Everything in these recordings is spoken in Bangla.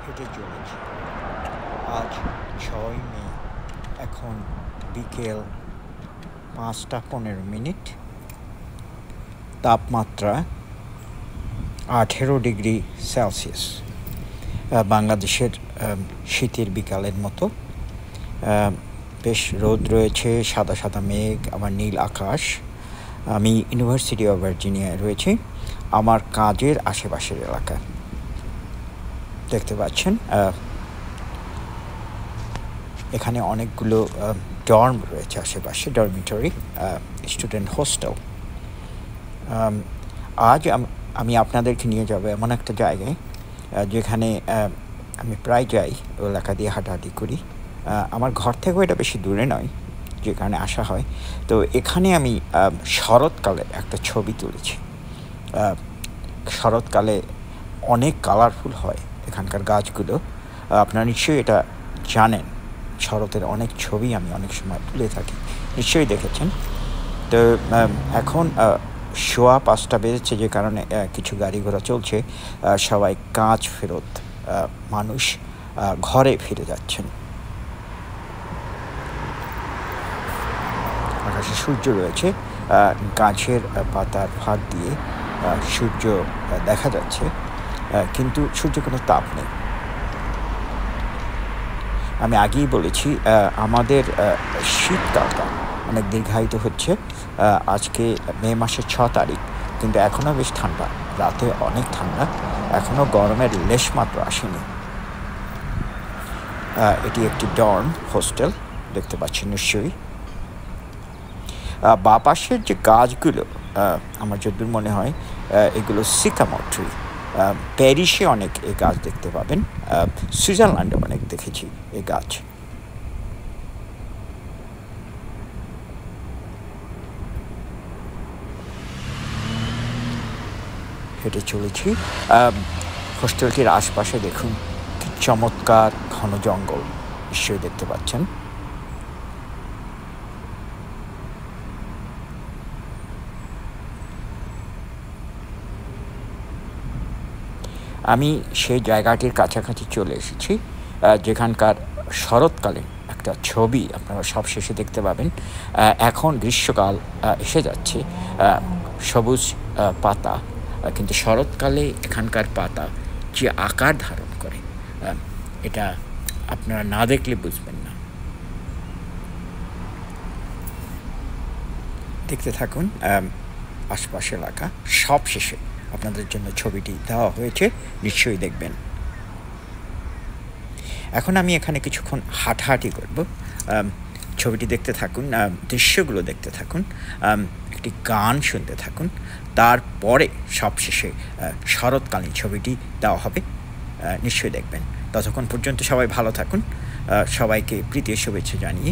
হেঁটে চলেছি। আজ 6ই মে, এখন বিকেল 5টা 15 মিনিট। তাপমাত্রা 18 ডিগ্রি সেলসিয়াস। বাংলাদেশের শীতের বিকালের মতো। বেশ রোদ রয়েছে, সাদা সাদা মেঘ, আবার নীল আকাশ। আমি ইউনিভার্সিটি অফ ভার্জিনিয়ায় রয়েছি, আমার কাজের আশেপাশের এলাকা। দেখতে পাচ্ছেন এখানে অনেকগুলো ডর্ম রয়েছে আশেপাশে, ডরমিটরি, স্টুডেন্ট হোস্টেল। আজ আমি আপনাদেরকে নিয়ে যাব এমন একটা জায়গায় যেখানে আমি প্রায় যাই, এলাকা দিয়ে হাঁটাহাঁটি করি। আমার ঘর থেকেও এটা বেশি দূরে নয়, যেখানে আসা হয়। তো এখানে আমি শরৎকালে একটা ছবি তুলেছি। শরৎকালে অনেক কালারফুল হয় এখানকার গাছগুলো। আপনারা নিশ্চয়ই এটা জানেন। শরতের অনেক ছবি আমি অনেক সময় তুলে থাকি, নিশ্চয়ই দেখেছেন। তো এখন 5:15 বেজেছে, যে কারণে কিছু গাড়ি ঘোড়া চলছে। সবাই কাজ ফেরত মানুষ ঘরে ফিরে যাচ্ছেন। আকাশে সূর্য রয়েছে, গাছের পাতার ফাঁক দিয়ে সূর্য দেখা যাচ্ছে, কিন্তু সূর্য কোনো তাপ নেই। আমি আগেই বলেছি আমাদের শীতকালটা অনেক দীর্ঘায়িত হচ্ছে। আজকে মে মাসের 6 তারিখ, কিন্তু এখনও বেশ ঠান্ডা, রাতে অনেক ঠান্ডা, এখনও গরমের লেশমাত্র আসেনি। এটি একটি ডর্ম হোস্টেল, দেখতে পাচ্ছেন নিশ্চয়ই। বাঁ পাশের যে গাছগুলো, আমার যতদূর মনে হয় এগুলো সিকামর ট্রি। প্যারিসে অনেক এই গাছ দেখতে পাবেন, সুইজারল্যান্ডে অনেক দেখেছি এই গাছ। হেঁটে চলেছি। হোস্টেলটির আশপাশে দেখুন কি চমৎকার ঘন জঙ্গল, নিশ্চয়ই দেখতে পাচ্ছেন। আমি সেই জায়গাটির কাছাকাছি চলে এসেছি যেখানকার শরৎকালে একটা ছবি আপনারা সবশেষে দেখতে পাবেন। এখন গ্রীষ্মকাল এসে যাচ্ছে, সবুজ পাতা, কিন্তু শরৎকালে এখানকার পাতা যে আকার ধারণ করে, এটা আপনারা না দেখলে বুঝবেন না। দেখতে থাকুন আশপাশ এলাকা। সবশেষে আপনাদের জন্য ছবিটি দেওয়া হয়েছে, নিশ্চয়ই দেখবেন। এখন আমি এখানে কিছুক্ষণ হাঁটাহাঁটি করব। ছবিটি দেখতে থাকুন, দৃশ্যগুলো দেখতে থাকুন, একটি গান শুনতে থাকুন, তারপরে সবশেষে শরৎকালীন ছবিটি দেওয়া হবে, নিশ্চয়ই দেখবেন। ততক্ষণ পর্যন্ত সবাই ভালো থাকুন। সবাইকে প্রীতি শুভেচ্ছা জানিয়ে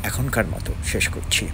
এখনকার মতো শেষ করছি।